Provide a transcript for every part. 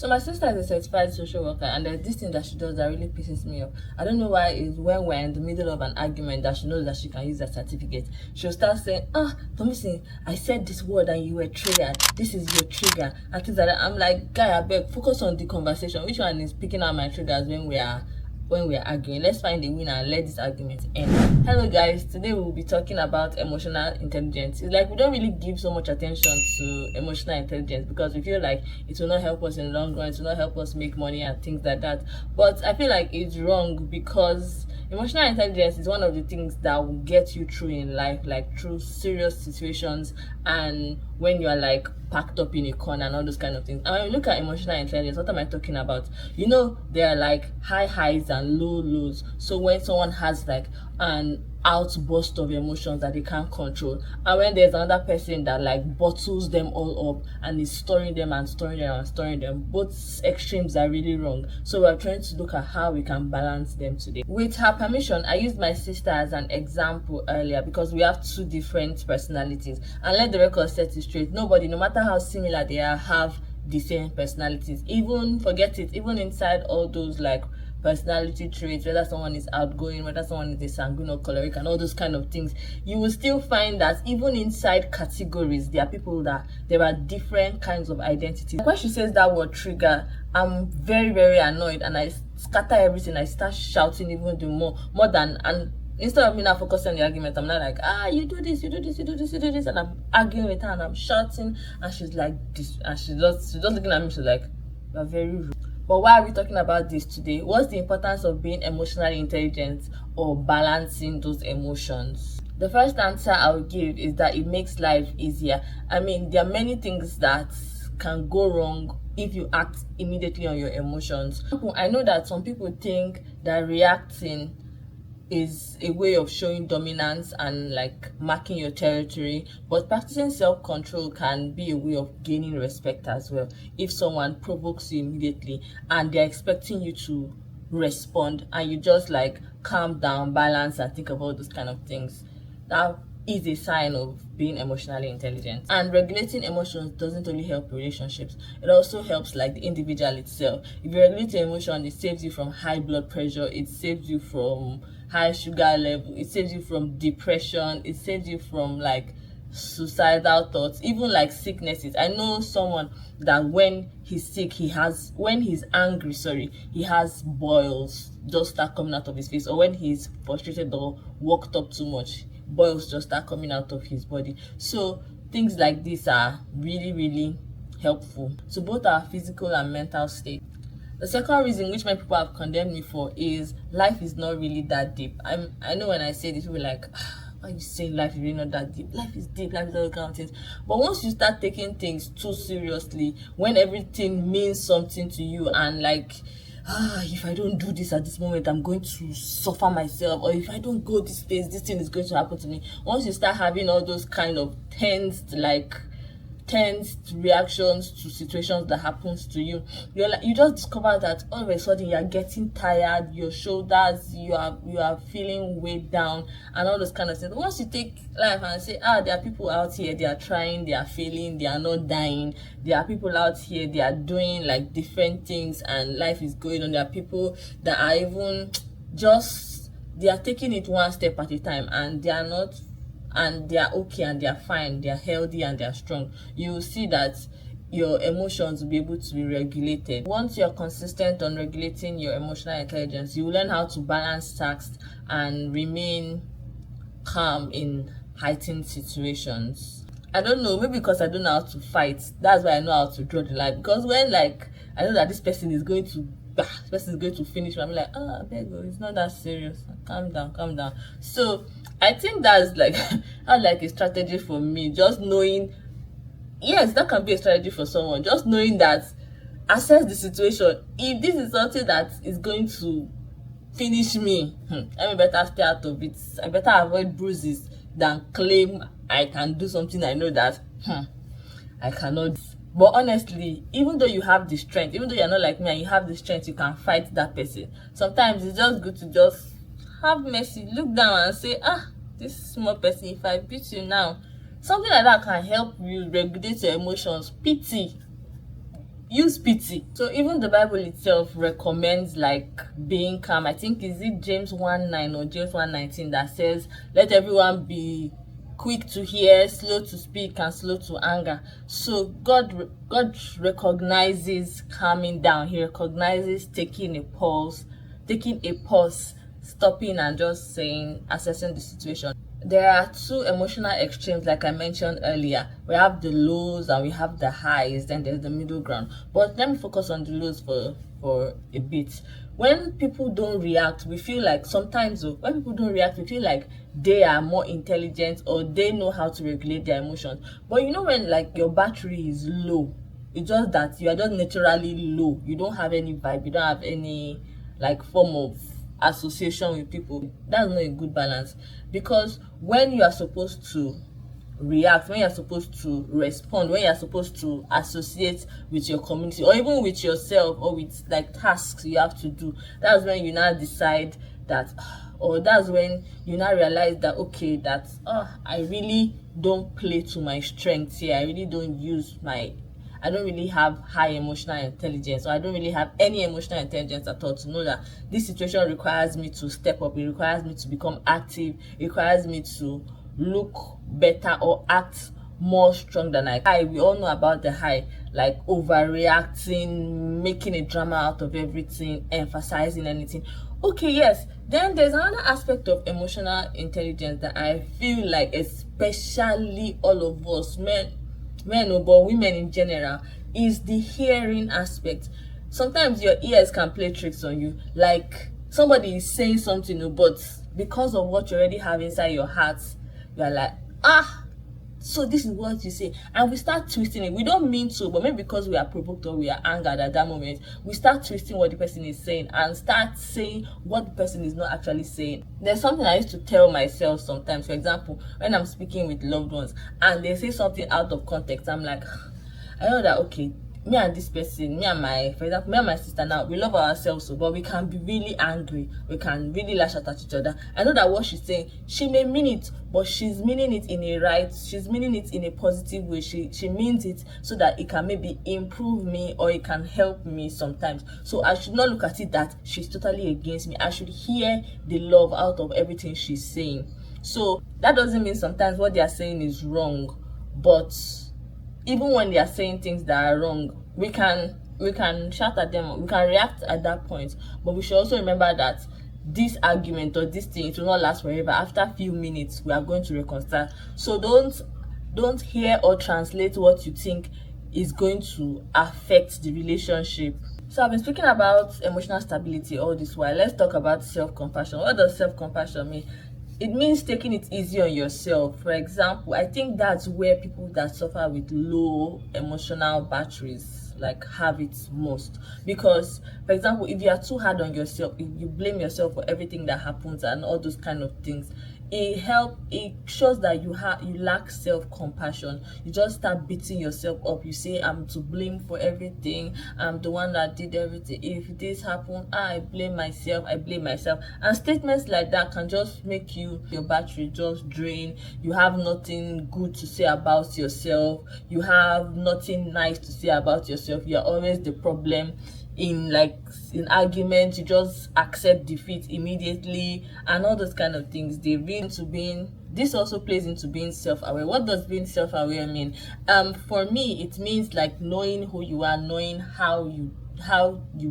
So my sister is a certified social worker, and there's this thing that she does that really pisses me off. I don't know why. Is when we're in the middle of an argument that she knows that she can use that certificate, she'll start saying, Tomiisin, I said this word and you were triggered. This is your trigger and things like that. I'm like, guy, I beg, focus on the conversation. Which one is picking out my triggers when we are arguing? Let's find a winner and let this argument end. Hello guys, today we'll be talking about emotional intelligence. It's like we don't really give so much attention to emotional intelligence because we feel like it will not help us in the long run, it will not help us make money and things like that. But I feel like it's wrong because emotional intelligence is one of the things that will get you through in life, like through serious situations and when you are like packed up in a corner and all those kind of things. And when we look at emotional intelligence, what am I talking about? You know, there are like high highs and low lows. So when someone has like an outburst of emotions that they can't control, and when there's another person that like bottles them all up and is storing them and storing them and storing them, both extremes are really wrong. So we're trying to look at how we can balance them today. With her permission, I used my sister as an example earlier because we have two different personalities, and let the record set it straight. Nobody, no matter how similar they are, have the same personalities. Even forget it, even inside all those like personality traits, whether someone is outgoing, whether someone is a sanguine or choleric and all those kind of things, you will still find that even inside categories there are people that there are different kinds of identities. When she says that word trigger, I'm very annoyed and I scatter everything. I start shouting even more than, and instead of me now focusing on the argument, I'm not like, you do this, you do this, you do this, you do this, and I'm arguing with her and I'm shouting and she's like this, and she's just looking at me, she's like, you're very rude. But why are we talking about this today? What's the importance of being emotionally intelligent or balancing those emotions? The first answer I will give is that it makes life easier. I mean, there are many things that can go wrong if you act immediately on your emotions. I know that some people think that reacting is a way of showing dominance and like marking your territory, but practicing self-control can be a way of gaining respect as well. If someone provokes you immediately and they're expecting you to respond and you just like calm down, balance and think about those kind of things, that is a sign of being emotionally intelligent. And regulating emotions doesn't only help relationships, it also helps like the individual itself. If you regulate your emotion, it saves you from high blood pressure, it saves you from high sugar level, it saves you from depression, it saves you from like suicidal thoughts, even like sicknesses. I know someone that when he's sick, when he's angry, he has boils just start coming out of his face, or when he's frustrated or worked up too much, boils just start coming out of his body. So things like this are really helpful to both our physical and mental state. The second reason which many people have condemned me for is life is not really that deep. I know when I say this, people are like, why are you saying life is really not that deep? Life is deep, life is all kind of things. But once you start taking things too seriously, when everything means something to you and like, if I don't do this at this moment, I'm going to suffer myself, or if I don't go this place, this thing is going to happen to me. Once you start having all those kind of tensed reactions to situations that happens to you, you just discover that all of a sudden you are getting tired, your shoulders, you are feeling weighed down and all those kind of things. Once you take life and say, there are people out here, they are trying, they are failing, they are not dying, there are people out here, they are doing like different things and life is going on, there are people that are even just, they are taking it one step at a time and they are not, and they are okay and they are fine, they are healthy and they are strong, you will see that your emotions will be able to be regulated. Once you're consistent on regulating your emotional intelligence, you will learn how to balance tasks and remain calm in heightened situations. I don't know, maybe because I don't know how to fight, that's why I know how to draw the line. Because when like I know that this person is going to finish me, I'm like, it's not that serious, calm down. So I think that's like like a strategy for me, just knowing, yes, that can be a strategy for someone, just knowing that, assess the situation. If this is something that is going to finish me, I better stay out of it. I better avoid bruises than claim I can do something I know that I cannot. But honestly, even though you have the strength, even though you're not like me and you have the strength, you can fight that person. Sometimes it's just good to just have mercy, look down and say, this small person, if I beat you now, something like that can help you regulate your emotions. Pity, use pity. So even the Bible itself recommends like being calm. I think is it James 1:9 or James 1:19 that says, let everyone be quick to hear, slow to speak, and slow to anger. So God recognizes calming down. He recognizes taking a pause, stopping and just saying, assessing the situation. There are two emotional extremes, like I mentioned earlier. We have the lows and we have the highs, then there's the middle ground. But let me focus on the lows for a bit. When people don't react, we feel like sometimes when people don't react, we feel like they are more intelligent or they know how to regulate their emotions. But you know, when like your battery is low, it's just that you are just naturally low. You don't have any vibe, you don't have any like form of association with people. That's not a good balance, because when you are supposed to react, when you're supposed to respond, when you're supposed to associate with your community or even with yourself or with like tasks you have to do, that's when you now decide that or that's when you now realize that okay, that I really don't play to my strengths here. I don't really have high emotional intelligence, or I don't really have any emotional intelligence at all to know that this situation requires me to step up. It requires me to become active. It requires me to look better or act more strong than we all know about the high, like overreacting, making a drama out of everything, emphasizing anything. Okay, yes. Then there's another aspect of emotional intelligence that I feel like especially all of us, men, but women in general, is the hearing aspect. Sometimes your ears can play tricks on you, like somebody is saying something, but because of what you already have inside your heart, you are like, so this is what you say, and we start twisting it. We don't mean to, but maybe because we are provoked or we are angered at that moment, we start twisting what the person is saying and start saying what the person is not actually saying. There's something I used to tell myself sometimes. For example, when I'm speaking with loved ones and they say something out of context, I'm like, I know that okay, me and this person, for example, me and my sister now, we love ourselves, so but we can be really angry, we can really lash out at each other. I know that what she's saying, she may mean it, but she's meaning it she's meaning it in a positive way. She means it so that it can maybe improve me or it can help me sometimes. So I should not look at it that she's totally against me. I should hear the love out of everything she's saying. So that doesn't mean sometimes what they are saying is wrong, but even when they are saying things that are wrong, we can shout at them, we can react at that point, but we should also remember that this argument or this thing, it will not last forever. After a few minutes we are going to reconcile. So don't hear or translate what you think is going to affect the relationship. So I've been speaking about emotional stability all this while. Let's talk about self-compassion. What does self-compassion mean? It means taking it easy on yourself. For example, I think that's where people that suffer with low emotional batteries like have it most. Because for example, if you are too hard on yourself, if you blame yourself for everything that happens and all those kind of things, it shows that you lack self-compassion. You just start beating yourself up. You say, I'm to blame for everything, I'm the one that did everything. If this happened, I blame myself. And statements like that can just make your battery just drain. You have nothing good to say about yourself, you have nothing nice to say about yourself. You're always the problem. In arguments, you just accept defeat immediately and all those kind of things. This also plays into being self-aware. What does being self-aware mean? For me, it means like knowing who you are, knowing how you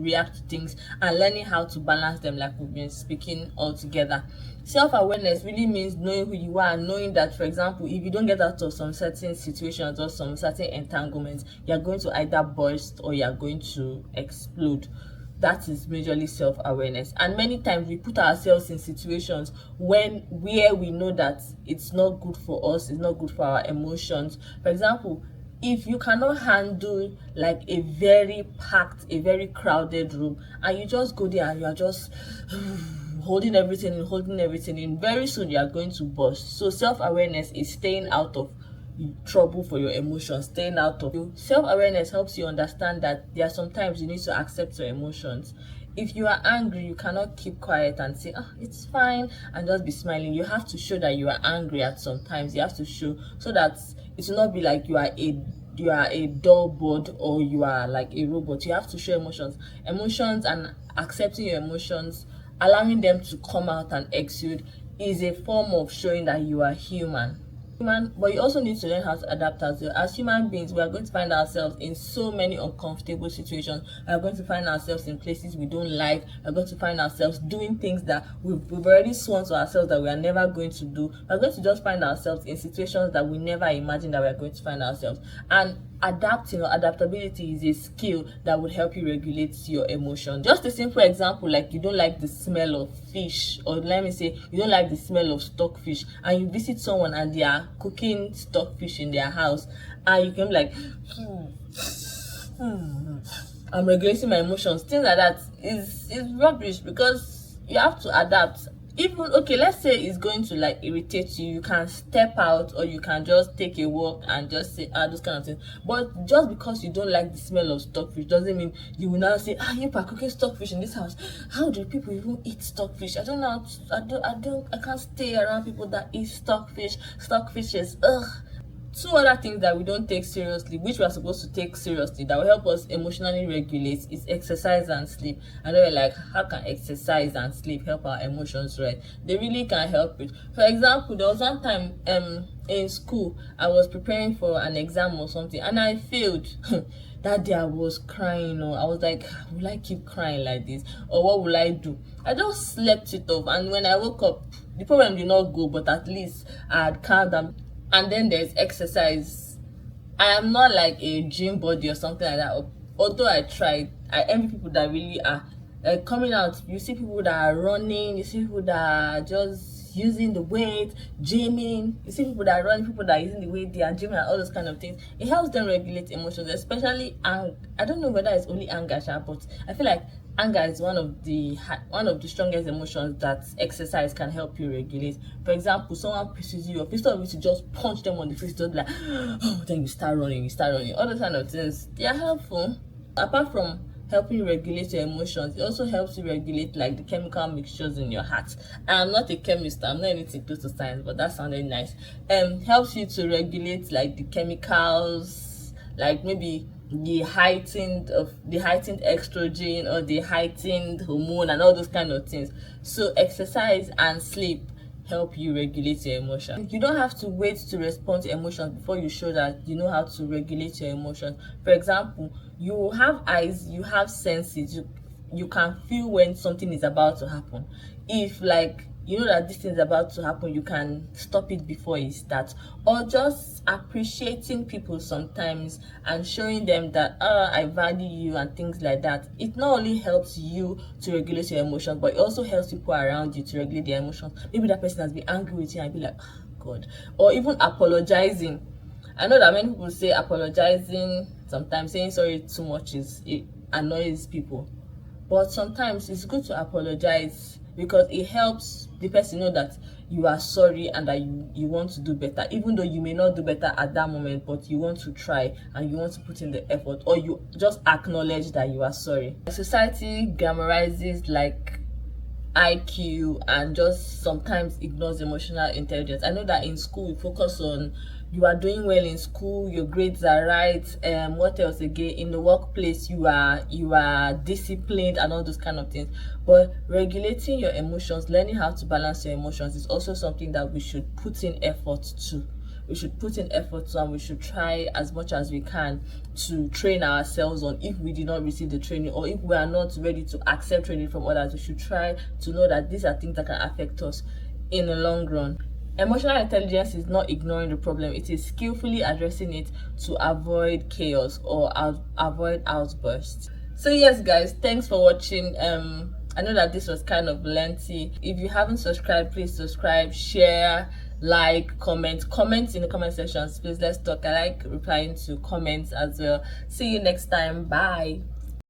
react to things, and learning how to balance them, like we've been speaking all together. Self-awareness really means knowing who you are, and knowing that, for example, if you don't get out of some certain situations or some certain entanglements, you're going to either burst or you're going to explode. That is majorly self-awareness. And many times we put ourselves in situations where we know that it's not good for us, it's not good for our emotions. For example, if you cannot handle like a very packed, a very crowded room, and you just go there and you are just holding everything in, very soon you are going to burst. So self-awareness is staying out of trouble for your emotions, staying out of you. Self-awareness helps you understand that there are sometimes you need to accept your emotions. If you are angry, you cannot keep quiet and say, it's fine, and just be smiling. You have to show that you are angry at some times. You have to show, so that it will not be like you are a you are a dull board or you are like a robot. You have to show emotions, and accepting your emotions, allowing them to come out and exude, is a form of showing that you are human. But you also need to learn how to adapt as well. As human beings, we are going to find ourselves in so many uncomfortable situations. We are going to find ourselves in places we don't like. We are going to find ourselves doing things that we've already sworn to ourselves that we are never going to do. We are going to just find ourselves in situations that we never imagined that we are going to find ourselves. And adapting or adaptability is a skill that would help you regulate your emotions. Just a simple example, like you don't like the smell of fish, or let me say you don't like the smell of stockfish, and you visit someone and they are cooking stockfish in their house, and you can be like, I'm regulating my emotions. Things like that is rubbish, because you have to adapt. Even, okay, let's say it's going to like irritate you, you can step out, or you can just take a walk and just say those kind of things. But just because you don't like the smell of stockfish doesn't mean you will now say, you are cooking stockfish in this house. How do people even eat stockfish? I don't know. I can't stay around people that eat stockfish. Stockfish is Two other things that we don't take seriously, which we are supposed to take seriously, that will help us emotionally regulate, is exercise and sleep. I know you're like, how can exercise and sleep help our emotions, right? They really can help it. For example, there was one time in school, I was preparing for an exam or something, and I failed. That day I was crying, or I was like, will I keep crying like this, or what will I do? I just slept it off, and when I woke up, the problem did not go, but at least I had calmed down. And then there's exercise. I am not like a gym body or something like that. Although I tried, I envy people that really are coming out. You see people that are running, you see people that are just using the weight, gymming. You see people that are running, people that are using the weight, they are gymming, and all those kind of things. It helps them regulate emotions, especially anger. I don't know whether it's only anger, but I feel like anger is one of the strongest emotions that exercise can help you regulate. For example, someone pisses you off, instead of you to just punch them on the face, just like, then you start running. All those kind of things, they are helpful. Apart from helping you regulate your emotions, it also helps you regulate like the chemical mixtures in your heart. I'm not a chemist, I'm not anything close to science, but that sounded nice. Helps you to regulate like the chemicals, like maybe the heightened estrogen or the heightened hormone and all those kind of things. So exercise and sleep help you regulate your emotions. You don't have to wait to respond to emotions before you show that you know how to regulate your emotions. For example, you have eyes, you have senses, you can feel when something is about to happen. If like you know that this thing is about to happen, you can stop it before it starts. Or just appreciating people sometimes and showing them that I value you and things like that. It not only helps you to regulate your emotions, but it also helps people around you to regulate their emotions. Maybe that person has been angry with you and be like, God. Or even apologizing. I know that many people say apologizing, sometimes saying sorry too much it annoys people. But sometimes it's good to apologize, because it helps the person know that you are sorry and that you want to do better, even though you may not do better at that moment, but you want to try and you want to put in the effort, or you just acknowledge that you are sorry. Society glamorizes like IQ and just sometimes ignores emotional intelligence. I know that in school we focus on you are doing well in school, your grades are right, what else again, in the workplace you are disciplined and all those kind of things. But regulating your emotions, learning how to balance your emotions, is also something that we should put in effort to. And we should try as much as we can to train ourselves on. If we did not receive the training, or if we are not ready to accept training from others, we should try to know that these are things that can affect us in the long run. Emotional intelligence is not ignoring the problem, it is skillfully addressing it to avoid chaos or avoid outbursts. So yes guys, thanks for watching. I know that this was kind of lengthy. If you haven't subscribed, please subscribe, share, like, comment in the comment sections. Please, let's talk. I like replying to comments as well. See you next time. Bye.